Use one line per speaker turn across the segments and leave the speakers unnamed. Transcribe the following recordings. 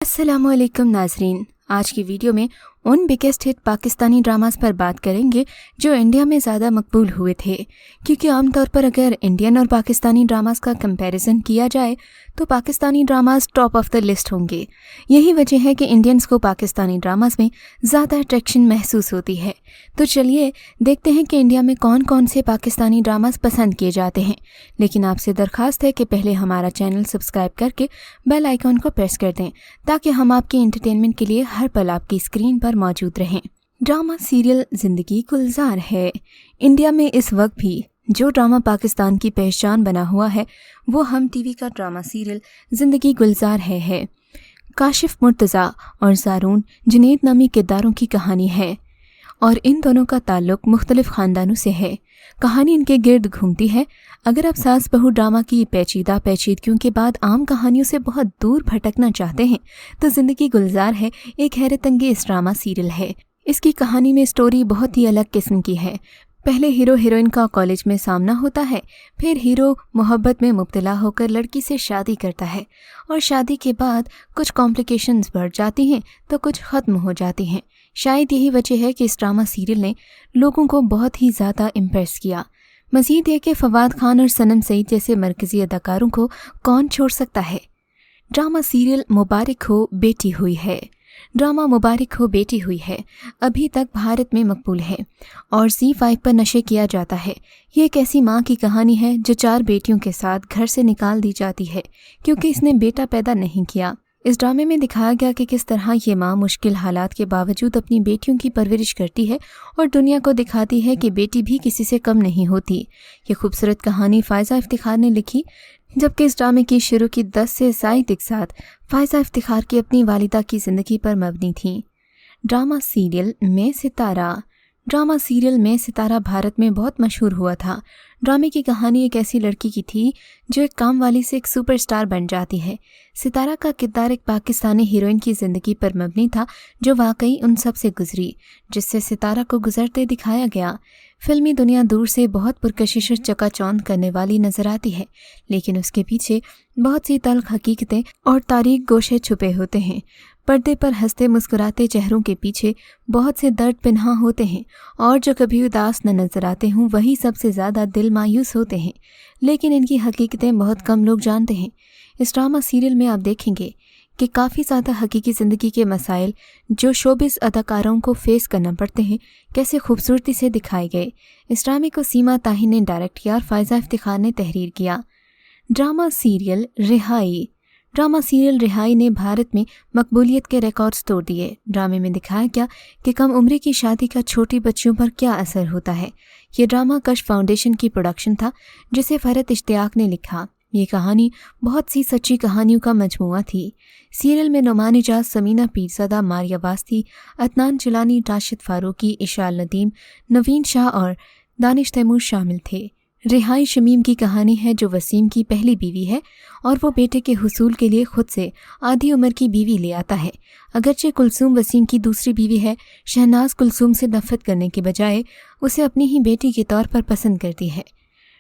अस्सलाम वालेकुम नाजरीन। आज की वीडियो में उन बिगेस्ट हिट पाकिस्तानी ड्रामास पर बात करेंगे जो इंडिया में ज़्यादा मकबूल हुए थे, क्योंकि आमतौर पर अगर इंडियन और पाकिस्तानी ड्रामास का कंपैरिजन किया जाए तो Pakistani dramas top of the list होंगे। यही वजह है कि इंडियंस को पाकिस्तानी ड्रामास में ज़्यादा अट्रैक्शन महसूस होती है। तो चलिए देखते हैं कि इंडिया में कौन कौन से पाकिस्तानी ड्रामास पसंद किए जाते हैं। लेकिन आपसे दरख्वास्त है कि पहले हमारा चैनल सब्सक्राइब करके बेल आइकॉन को प्रेस कर दें ताकि हम आपके एंटरटेनमेंट के लिए हर पल आपकी स्क्रीन पर मौजूद रहें। ड्रामा सीरियल जिंदगी गुलजार है। इंडिया में इस वक्त भी जो ड्रामा पाकिस्तान की पहचान बना हुआ है वो हम टीवी का ड्रामा सीरियल जिंदगी गुलजार है। काशिफ मुर्तज़ा और ज़ारून जुनैद नामी किरदारों की कहानी है और इन दोनों का ताल्लुक मुख्तलिफ ख़ानदानों से है। कहानी इनके गिर्द घूमती है। अगर आप सास बहू ड्रामा की पेचीदगियों के बाद आम कहानियों से बहुत दूर भटकना चाहते हैं तो ज़िंदगी गुलजार है एक हैरत अंगेज़ ड्रामा सीरियल है। इसकी कहानी में स्टोरी बहुत ही अलग किस्म की है। पहले हीरो हीरोइन का कॉलेज में सामना होता है, फिर हीरो मोहब्बत में मुब्तला होकर लड़की से शादी करता है और शादी के बाद कुछ कॉम्प्लिकेशंस बढ़ जाती हैं तो कुछ ख़त्म हो जाती हैं। शायद यही वजह है कि इस ड्रामा सीरियल ने लोगों को बहुत ही ज़्यादा इम्प्रेस किया। मज़ीद है कि फवाद खान और सनम सईद जैसे मरकज़ी अदाकारों को कौन छोड़ सकता है। ड्रामा सीरियल मुबारक हो बेटी हुई है। ड्रामा मुबारक हो बेटी हुई है अभी तक भारत में मकबूल है और ZEE5 पर नशर किया जाता है। ये एक ऐसी माँ की कहानी है जो 4 बेटियों के साथ घर से निकाल दी जाती है क्योंकि इसने बेटा पैदा नहीं किया। इस ड्रामे में दिखाया गया कि किस तरह ये माँ मुश्किल हालात के बावजूद अपनी बेटियों की परवरिश करती है और दुनिया को दिखाती है कि बेटी भी किसी से कम नहीं होती। ये खूबसूरत कहानी फ़ायज़ा इफ्तिखार ने लिखी, जबकि इस ड्रामे की शुरू की 10 से ज़ायद इक़्सात फ़ायज़ा इफ्तिखार की अपनी वालिदा की ज़िंदगी पर मबनी थी। ड्रामा सीरियल मैं सितारा। ड्रामा सीरियल मैं सितारा भारत में बहुत मशहूर हुआ था। ड्रामे की कहानी एक ऐसी लड़की की थी जो एक काम वाली से एक सुपरस्टार बन जाती है। सितारा का किरदार एक पाकिस्तानी हीरोइन की ज़िंदगी पर मबनी था जो वाकई उन सब से गुजरी, जिससे सितारा को गुजरते दिखाया गया। फिल्मी दुनिया दूर से बहुत पुरकशिश और चकाचौंध करने वाली नजर आती है, लेकिन उसके पीछे बहुत सी तल्ख हकीकतें और तारीक गोशे छुपे होते हैं। पर्दे पर हंसते मुस्कुराते चेहरों के पीछे बहुत से दर्द पिन्हा होते हैं और जो कभी उदास न नजर आते हों वही सबसे ज़्यादा दिल मायूस होते हैं, लेकिन इनकी हकीकतें बहुत कम लोग जानते हैं। इस ड्रामा सीरियल में आप देखेंगे कि काफ़ी ज़्यादा हकीकी ज़िंदगी के मसाइल जो शोबिस अदाकारों को फेस करना पड़ते हैं कैसे खूबसूरती से दिखाए गए। इस ड्रामे को सीमा ताही ने डायरेक्ट किया और फ़ायज़ा इफ्तिखार ने तहरीर किया। ड्रामा सीरियल रिहाई। ड्रामा सीरियल रिहाई ने भारत में मकबूलियत के रिकॉर्ड्स तोड़ दिए। ड्रामे में दिखाया गया कि कम उम्र की शादी का छोटी बच्चियों पर क्या असर होता है। ये ड्रामा कश फाउंडेशन की प्रोडक्शन था जिसे फ़रहत इश्तियाक ने लिखा। ये कहानी बहुत सी सच्ची कहानियों का मजमुआ थी। सीरियल में नुमान इजाज, समीना पीरज़ादा, मारिया वास्ती, अदनान जिलानी, राशिद फारूकी, इशाल नदीम, नवीन शाह और दानिश तैमूर शामिल थे। रिहाई शमीम की कहानी है जो वसीम की पहली बीवी है और वो बेटे के हुसूल के लिए खुद से आधी उम्र की बीवी ले आता है। अगरचे कुलसूम वसीम की दूसरी बीवी है, शहनाज कुलसूम से नफरत करने के बजाय उसे अपनी ही बेटी के तौर पर पसंद करती है।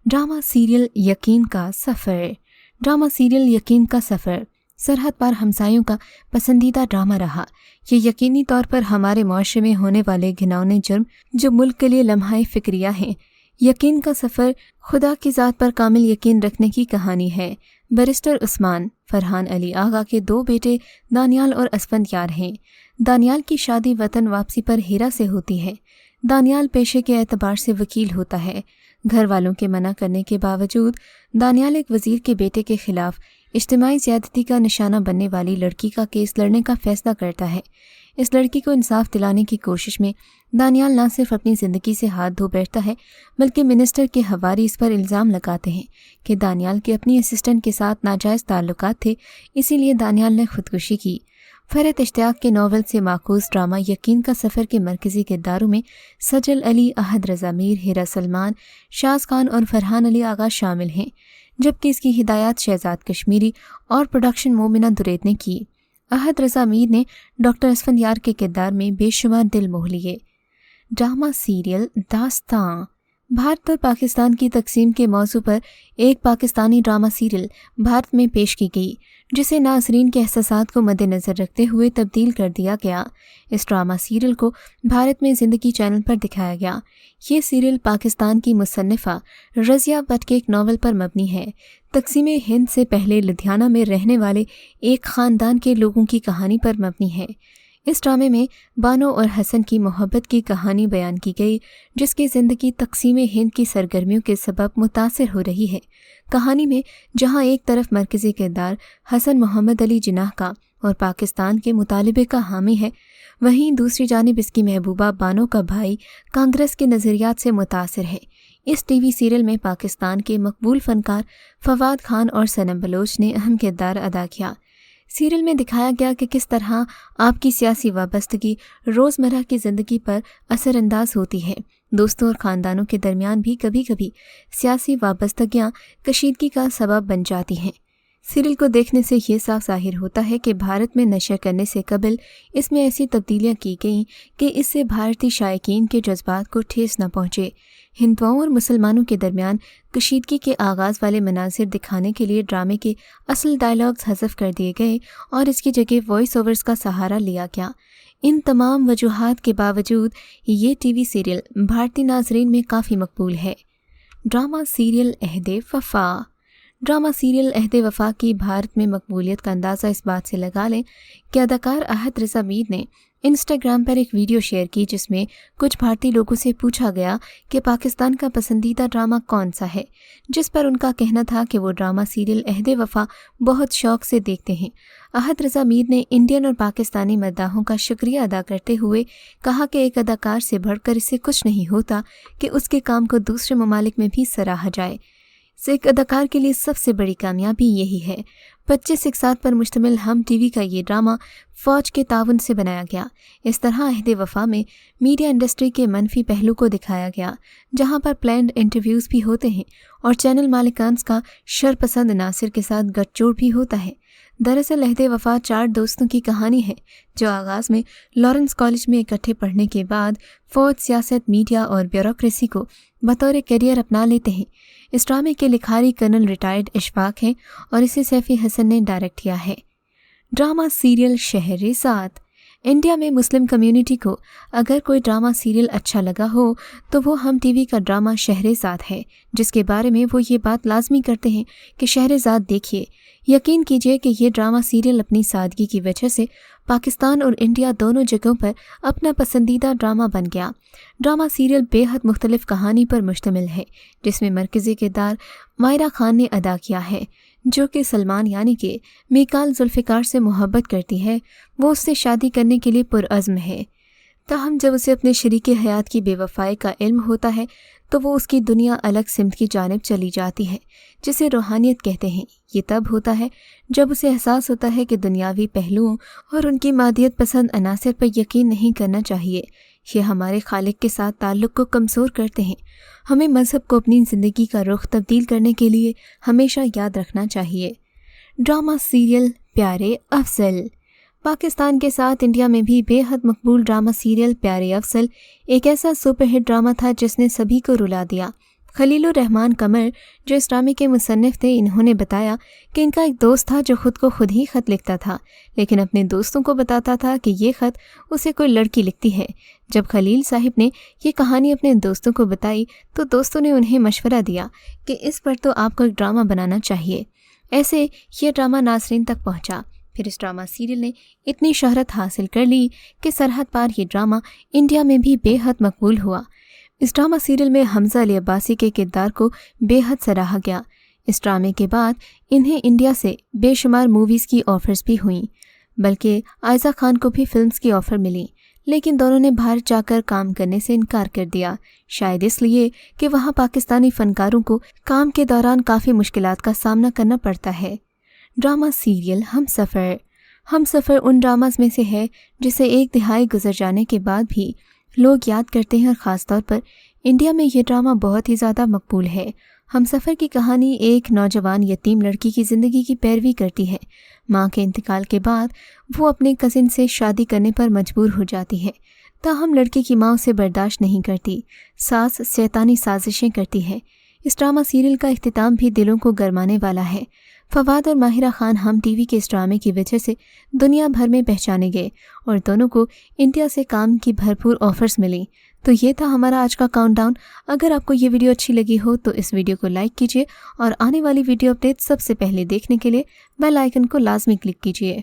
ड्रामा सीरियल यकीन का सफ़र। ड्रामा सीरियल यकीन का सफ़र सरहद पार हमसायों का पसंदीदा ड्रामा रहा। ये यकीनी तौर पर हमारे मुआशरे में होने वाले घिनौने जुर्म जो मुल्क के लिए लम्हा फिक्रिया हैं। यकीन का सफ़र खुदा की ज़ात पर कामिल यकीन रखने की कहानी है। बैरिस्टर उस्मान फरहान अली आगा के 2 बेटे दानियाल और असफंदयार हैं। दानियाल की शादी वतन वापसी पर हीरा से होती है। दानियाल पेशे के एतबार से वकील होता है। घर वालों के मना करने के बावजूद दानियाल एक वज़ीर के बेटे के खिलाफ इज्तिमाई ज़्यादती का निशाना बनने वाली लड़की का केस लड़ने का फ़ैसला करता है। इस लड़की को इंसाफ दिलाने की कोशिश में दानियाल न सिर्फ अपनी ज़िंदगी से हाथ धो बैठता है बल्कि मिनिस्टर के हवारी इस पर इल्ज़ाम लगाते हैं कि दानियाल के अपनी असिस्टेंट के साथ नाजायज़ ताल्लुकात थे, इसीलिए दानियाल ने खुदकुशी की। फ़रहत इश्तियाक के नावल से माखूज़ ड्रामा यकीन का सफ़र के मरकज़ी किरदारों में सजल अली, अहद रज़ा मीर, हिरा सलमान, शाज़ खान और फरहान अली आगा शामिल हैं, जबकि इसकी हिदायत शहजाद कश्मीरी और प्रोडक्शन मोमिना दुरैद ने की। अहद रज़ा मीर ने डॉक्टर असफंदयार के किरदार में बेशुमार दिल मोह लिए। Drama serial दास्तां। भारत और पाकिस्तान की तकसीम के मौजू पर एक पाकिस्तानी ड्रामा सीरियल भारत में पेश की गई। جسے ناظرین کے احساسات کو مد نظر رکھتے ہوئے تبدیل کر دیا گیا۔ اس ڈرامہ سیریل کو بھارت میں زندگی چینل پر دکھایا گیا۔ یہ سیریل پاکستان کی مصنفہ رضیہ بٹ کے ایک ناول پر مبنی ہے۔ تقسیم ہند سے پہلے لدھیانہ میں رہنے والے ایک خاندان کے لوگوں کی کہانی پر مبنی ہے۔ اس ڈرامے میں بانو اور حسن کی محبت کی کہانی بیان کی گئی، جس کی زندگی تقسیم ہند کی سرگرمیوں کے سبب متاثر ہو رہی ہے۔ کہانی میں جہاں ایک طرف مرکزی کردار حسن محمد علی جناح کا اور پاکستان کے مطالبے کا حامی ہے، وہیں دوسری جانب اس کی محبوبہ بانو کا بھائی کانگریس کے نظریات سے متاثر ہے۔ اس ٹی وی سیریل میں پاکستان کے مقبول فنکار فواد خان اور صنم بلوچ نے اہم کردار ادا کیا۔ سیریل میں دکھایا گیا کہ کس طرح آپ کی سیاسی وابستگی روزمرہ کی زندگی پر اثر انداز ہوتی ہے۔ دوستوں اور خاندانوں کے درمیان بھی کبھی کبھی سیاسی وابستگیاں کشیدگی کا سبب بن جاتی ہیں۔ سیریل کو دیکھنے سے یہ صاف ظاہر ہوتا ہے کہ بھارت میں نشر کرنے سے قبل اس میں ایسی تبدیلیاں کی گئیں کہ اس سے بھارتی شائقین کے جذبات کو ٹھیس نہ پہنچے۔ ہندوؤں اور مسلمانوں کے درمیان کشیدگی کے آغاز والے مناظر دکھانے کے لیے ڈرامے کے اصل ڈائیلاگز حذف کر دیے گئے اور اس کی جگہ وائس اوورز کا سہارا لیا گیا۔ ان تمام وجوہات کے باوجود یہ ٹی وی سیریل بھارتی ناظرین میں کافی مقبول ہے۔ ڈرامہ سیریل عہد وفا۔ ڈرامہ سیریل عہد وفا کی بھارت میں مقبولیت کا اندازہ اس بات سے لگا لیں کہ اداکار احد رضا میر نے انسٹاگرام پر ایک ویڈیو شیئر کی جس میں کچھ بھارتی لوگوں سے پوچھا گیا کہ پاکستان کا پسندیدہ ڈرامہ کون سا ہے، جس پر ان کا کہنا تھا کہ وہ ڈرامہ سیریل عہد وفا بہت شوق سے دیکھتے ہیں۔ احد رضا میر نے انڈین اور پاکستانی مداحوں کا شکریہ ادا کرتے ہوئے کہا کہ ایک اداکار سے بڑھ کر اسے کچھ نہیں ہوتا کہ اس کے کام کو دوسرے ممالک میں بھی سراہا جائے۔ ایک اداکار کے لیے سب سے بڑی کامیابی یہی ہے۔ 25 اقساط پر مشتمل ہم ٹی وی کا یہ ڈرامہ فوج کے تعاون سے بنایا گیا۔ اس طرح عہد وفا میں میڈیا انڈسٹری کے منفی پہلو کو دکھایا گیا، جہاں پر پلینڈ انٹرویوز بھی ہوتے ہیں اور چینل مالکان کا شرپسند عناصر کے ساتھ گٹھ جوڑ بھی ہوتا ہے۔ دراصل عہد وفا 4 دوستوں کی کہانی ہے جو آغاز میں لارنس کالج میں اکٹھے پڑھنے کے بعد فوج، سیاست، میڈیا اور بیوروکریسی کو بطور کیریئر اپنا لیتے ہیں۔ اس ڈرامے کے لکھاری کرنل ریٹائرڈ اشفاق ہیں اور اسے سیفی حسن نے ڈائریکٹ کیا ہے۔ Drama serial Shahrzad. انڈیا میں مسلم کمیونٹی کو اگر کوئی ڈرامہ سیریل اچھا لگا ہو تو وہ ہم ٹی وی کا ڈرامہ شہرزاد ہے، جس کے بارے میں وہ یہ بات لازمی کرتے ہیں کہ شہرزاد دیکھیے۔ یقین کیجئے کہ یہ ڈرامہ سیریل اپنی سادگی کی وجہ سے پاکستان اور انڈیا دونوں جگہوں پر اپنا پسندیدہ ڈرامہ بن گیا۔ ڈرامہ سیریل بے حد مختلف کہانی پر مشتمل ہے، جس میں مرکزی کردار مائرہ خان نے ادا کیا ہے، جو کہ سلمان یعنی کہ میکال ذوالفقار سے محبت کرتی ہے۔ وہ اس سے شادی کرنے کے لیے پرعزم ہے، تاہم جب اسے اپنے شریک حیات کی بے وفائی کا علم ہوتا ہے تو وہ اس کی دنیا الگ سمت کی جانب چلی جاتی ہے، جسے روحانیت کہتے ہیں۔ یہ تب ہوتا ہے جب اسے احساس ہوتا ہے کہ دنیاوی پہلوؤں اور ان کی مادیت پسند عناصر پر یقین نہیں کرنا چاہیے۔ یہ ہمارے خالق کے ساتھ تعلق کو کمزور کرتے ہیں۔ ہمیں مذہب کو اپنی زندگی کا رخ تبدیل کرنے کے لیے ہمیشہ یاد رکھنا چاہیے۔ ڈرامہ سیریل پیارے افضل۔ پاکستان کے ساتھ انڈیا میں بھی بے حد مقبول ڈرامہ سیریل پیارے افضل ایک ایسا سپر ہٹ ڈرامہ تھا جس نے سبھی کو رلا دیا۔ خلیل الرحمان قمر جو اس ڈرامے کے مصنف تھے، انہوں نے بتایا کہ ان کا ایک دوست تھا جو خود کو خود ہی خط لکھتا تھا، لیکن اپنے دوستوں کو بتاتا تھا کہ یہ خط اسے کوئی لڑکی لکھتی ہے۔ جب خلیل صاحب نے یہ کہانی اپنے دوستوں کو بتائی تو دوستوں نے انہیں مشورہ دیا کہ اس پر تو آپ کو ایک ڈرامہ بنانا چاہیے۔ ایسے یہ ڈرامہ ناظرین تک پہنچا۔ پھر اس ڈرامہ سیریل نے اتنی شہرت حاصل کر لی کہ سرحد پار یہ ڈرامہ انڈیا میں بھی بے حد مقبول ہوا۔ اس ڈرامہ سیریل میں حمزہ علی عباسی کے کردار کو بے حد سراہا گیا۔ اس ڈرامے کے بعد انہیں انڈیا سے بے شمار موویز کی آفرز بھی ہوئیں، بلکہ عائزہ خان کو بھی فلمز کی آفر ملی، لیکن دونوں نے بھارت جا کر کام کرنے سے انکار کر دیا، شاید اس لیے کہ وہاں پاکستانی فنکاروں کو کام کے دوران کافی مشکلات کا سامنا کرنا پڑتا ہے۔ ڈرامہ سیریل ہم سفر۔ ہم سفر ان ڈراماز میں سے ہے جسے ایک دہائی گزر جانے کے بعد بھی لوگ یاد کرتے ہیں، اور خاص طور پر انڈیا میں یہ ڈرامہ بہت ہی زیادہ مقبول ہے۔ ہم سفر کی کہانی ایک نوجوان یتیم لڑکی کی زندگی کی پیروی کرتی ہے۔ ماں کے انتقال کے بعد وہ اپنے کزن سے شادی کرنے پر مجبور ہو جاتی ہے، تاہم لڑکی کی ماں اسے برداشت نہیں کرتی، ساس شیطانی سازشیں کرتی ہے۔ اس ڈرامہ سیریل کا اختتام بھی دلوں کو گرمانے والا ہے۔ فواد اور ماہرہ خان ہم ٹی وی کے اس ڈرامے کی وجہ سے دنیا بھر میں پہچانے گئے اور دونوں کو انڈیا سے کام کی بھرپور آفرز ملی۔ تو یہ تھا ہمارا آج کا کاؤنٹ ڈاؤن۔ اگر آپ کو یہ ویڈیو اچھی لگی ہو تو اس ویڈیو کو لائک کیجیے اور آنے والی ویڈیو اپڈیٹ سب سے پہلے دیکھنے کے لیے بیل آئیکن کو لازمی کلک کیجیے۔